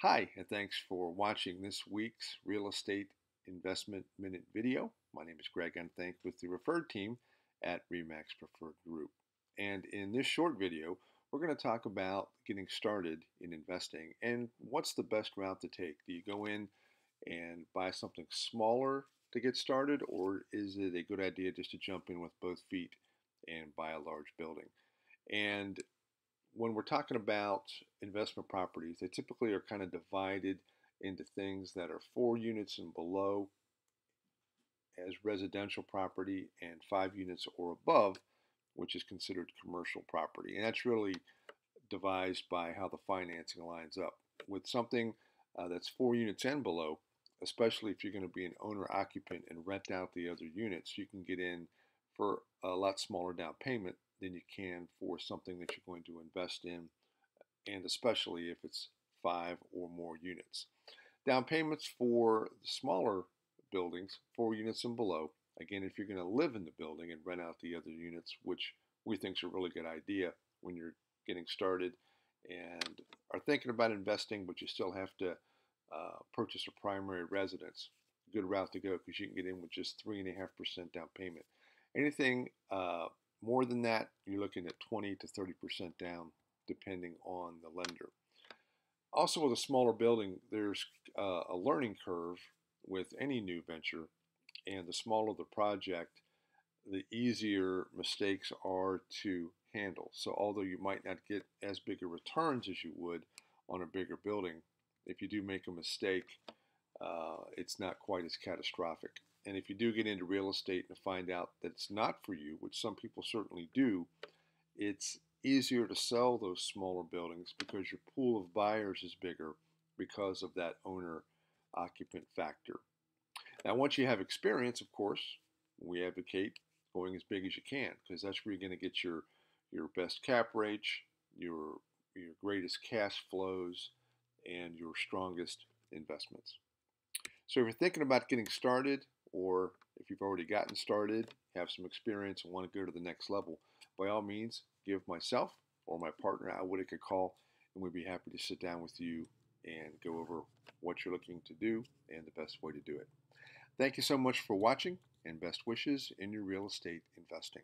Hi, and thanks for watching this week's Real Estate Investment Minute video. My name is Greg Unthank with the Referred team at Remax Preferred Group. And in this short video, we're going to talk about getting started in investing and what's the best route to take. Do you go in and buy something smaller to get started, or is it a good idea just to jump in with both feet and buy a large building? And when we're talking about investment properties, they typically are kind of divided into things that are 4 units and below as residential property and 5 units or above, which is considered commercial property. And that's really devised by how the financing lines up. With something that's 4 units and below, especially if you're going to be an owner occupant and rent out the other units, you can get in for a lot smaller down payment than you can for something that you're going to invest in, and especially if it's 5 or more units. Down payments for the smaller buildings, 4 units and below, again, if you're going to live in the building and rent out the other units, which we think is a really good idea when you're getting started and are thinking about investing, but you still have to purchase a primary residence. Good route to go because you can get in with just 3.5% down payment. Anything more than that, you're looking at 20 to 30% down, depending on the lender. Also, with a smaller building, there's a learning curve with any new venture, and the smaller the project, the easier mistakes are to handle. So, although you might not get as big a returns as you would on a bigger building, if you do make a mistake, it's not quite as catastrophic. And if you do get into real estate and find out that it's not for you, which some people certainly do, it's easier to sell those smaller buildings because your pool of buyers is bigger because of that owner occupant factor. Now, once you have experience, of course, we advocate going as big as you can because that's where you're going to get your best cap rates, your greatest cash flows, and your strongest investments. So if you're thinking about getting started, or if you've already gotten started, have some experience, and want to go to the next level, by all means, give myself or my partner Al Whittick a call, and we'd be happy to sit down with you and go over what you're looking to do and the best way to do it. Thank you so much for watching, and best wishes in your real estate investing.